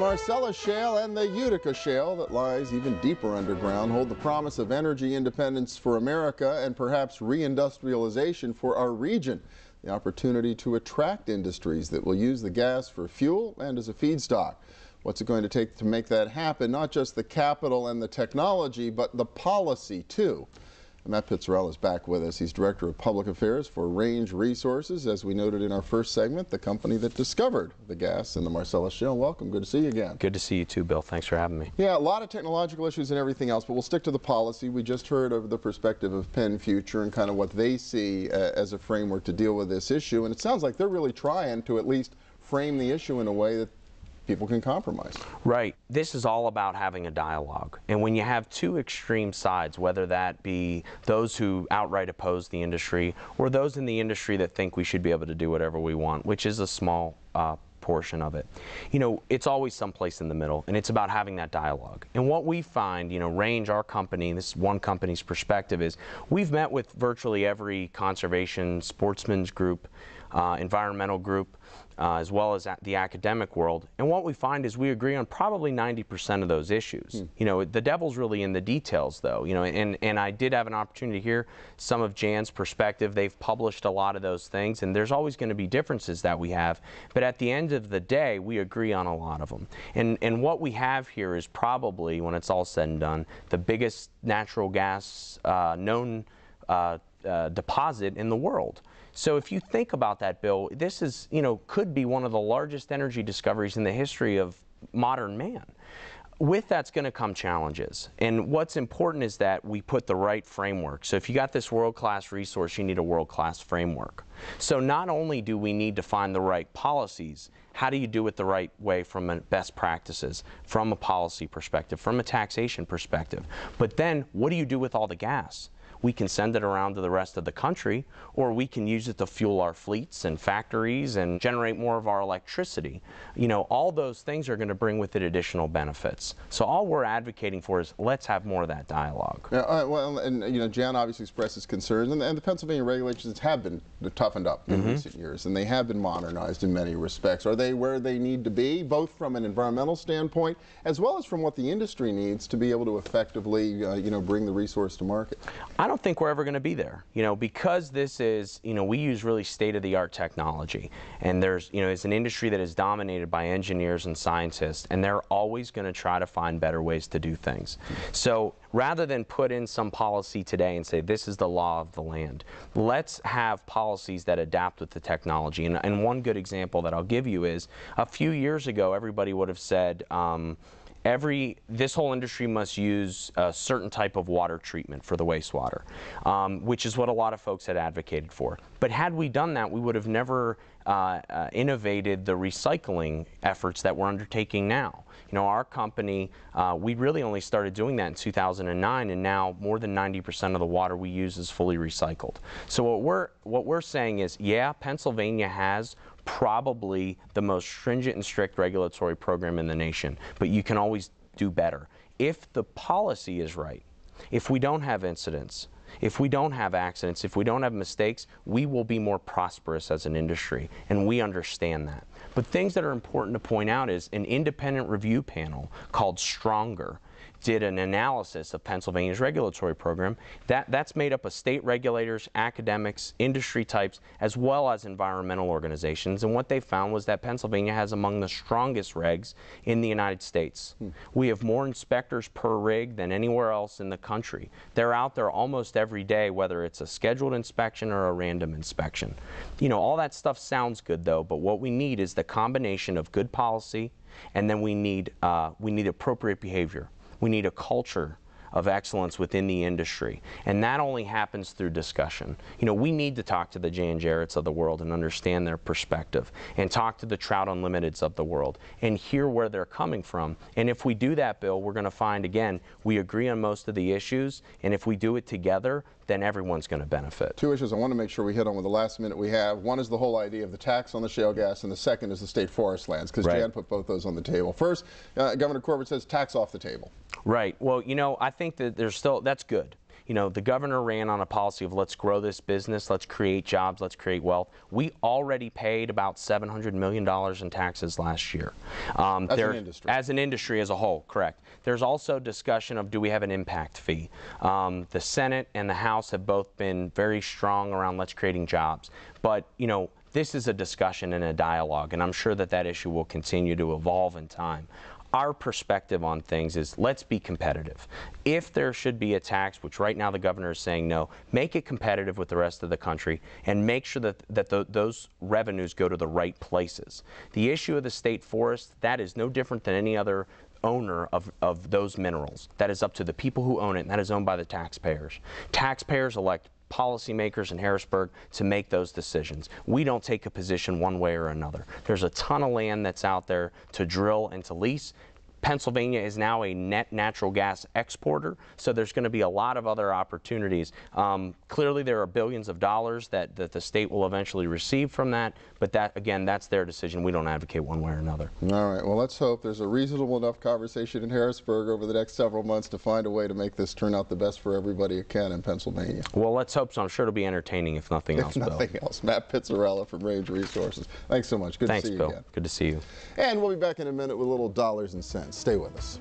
Marcellus Shale and the Utica Shale that lies even deeper underground hold the promise of energy independence for America and perhaps reindustrialization for our region. The opportunity to attract industries that will use the gas for fuel and as a feedstock. What's it going to take to make that happen? Not just the capital and the technology, but the policy too. MattPittzarella is back with us. He's Director of Public Affairs for Range Resources, as we noted in our first segment, the company that discovered the gas in the Marcellus Shale. Welcome. Good to see you again. Good to see you too, Bill. Thanks for having me. Yeah, a lot of technological issues and everything else, but we'll stick to the policy. We just heard of the perspective of Penn Future and kind of what they see as a framework to deal with this issue. And it sounds like they're really trying to at least frame the issue in a way that people can compromise. Right. This is all about having a dialogue. And when you have two extreme sides, whether that be those who outright oppose the industry or those in the industry that think we should be able to do whatever we want, which is a small portion of it, you know, it's always someplace in the middle, and it's about having that dialogue. And what we find, you know, Range, our company, this one company's perspective is we've met with virtually every conservation, sportsman's group, environmental group, as well as the academic world. And what we find is we agree on probably 90% of those issues. You know, the devil's really in the details, though. You know, and I did have an opportunity to hear some of Jan's perspective. They've published a lot of those things, and there's always going to be differences that we have. But at the end of the day, we agree on a lot of them. And what we have here is probably, when it's all said and done, the biggest natural gas known deposit in the world. So if you think about that, Bill, this is, you know, could be one of the largest energy discoveries in the history of modern man. With that's going to come challenges. And what's important is that we put the right framework. So if you got this world-class resource, you need a world-class framework. So not only do we need to find the right policies, how do you do it the right way from a best practices, from a policy perspective, from a taxation perspective, but then what do you do with all the gas? We can send it around to the rest of the country, or we can use it to fuel our fleets and factories and generate more of our electricity. You know, all those things are going to bring with it additional benefits. So all we're advocating for is let's have more of that dialogue. Yeah, well, and you know, Jan obviously expresses concerns, and the Pennsylvania regulations have been toughened up in recent years, and they have been modernized in many respects. Are they where they need to be, both from an environmental standpoint, as well as from what the industry needs to be able to effectively, you know, bring the resource to market? I don't think we're ever going to be there, you know, because this is, you know, we use really state-of-the-art technology, and there's, you know, it's an industry that is dominated by engineers and scientists, and they're always going to try to find better ways to do things. So rather than put in some policy today and say this is the law of the land, let's have policies that adapt with the technology. And one good example that I'll give you is a few years ago everybody would have said this whole industry must use a certain type of water treatment for the wastewater, which is what a lot of folks had advocated for. But had we done that, we would have never innovated the recycling efforts that we're undertaking now. You know, our company, we really only started doing that in 2009, and now more than 90% of the water we use is fully recycled. So what we're saying is, yeah, Pennsylvania has probably the most stringent and strict regulatory program in the nation, but you can always do better. If the policy is right, if we don't have incidents, if we don't have accidents, if we don't have mistakes, we will be more prosperous as an industry, and we understand that. But things that are important to point out is an independent review panel called Stronger did an analysis of Pennsylvania's regulatory program. That's made up of state regulators, academics, industry types, as well as environmental organizations. And what they found was that Pennsylvania has among the strongest regs in the United States. We have more inspectors per rig than anywhere else in the country. They're out there almost every day, whether it's a scheduled inspection or a random inspection. You know, all that stuff sounds good though, but what we need is the combination of good policy, and then we need appropriate behavior. We need a culture of excellence within the industry, and that only happens through discussion. You know, we need to talk to the Jan Jarretts of the world and understand their perspective, and talk to the Trout Unlimiteds of the world and hear where they're coming from. And if we do that, Bill, we're going to find, again, we agree on most of the issues, and if we do it together, then everyone's going to benefit. Two issues I want to make sure we hit on with the last minute we have. One is the whole idea of the tax on the shale gas, and the second is the state forest lands, because Jan put both those on the table. First, Governor Corbett says tax off the table. Right. Well, you know, I think that there's still, that's good. you know, the governor ran on a policy of let's grow this business, let's create jobs, let's create wealth. We already paid about $700 million in taxes last year. As an industry. As an industry as a whole, correct. There's also discussion of do we have an impact fee. The Senate and the House have both been very strong around let's creating jobs. But, you know, this is a discussion and a dialogue, and I'm sure that that issue will continue to evolve in time. Our perspective on things is let's be competitive. If there should be a tax, which right now the governor is saying no, make it competitive with the rest of the country and make sure that those revenues go to the right places. The issue of the state forest, that is no different than any other owner of those minerals. That is up to the people who own it, and that is owned by the taxpayers. Taxpayers elect policymakers in Harrisburg to make those decisions. We don't take a position one way or another. There's a ton of land that's out there to drill and to lease. Pennsylvania is now a net natural gas exporter, so there's going to be a lot of other opportunities. Clearly there are billions of dollars that the state will eventually receive from that, but that, again, that's their decision. We don't advocate one way or another. All right, well, let's hope there's a reasonable enough conversation in Harrisburg over the next several months to find a way to make this turn out the best for everybody it can in Pennsylvania. Well, let's hope so. I'm sure it'll be entertaining if nothing else, Bill. If nothing else. MattPittzarella from Range Resources. Thanks so much. Good to see you again. Good to see you. And we'll be back in a minute with a little dollars and cents. Stay with us.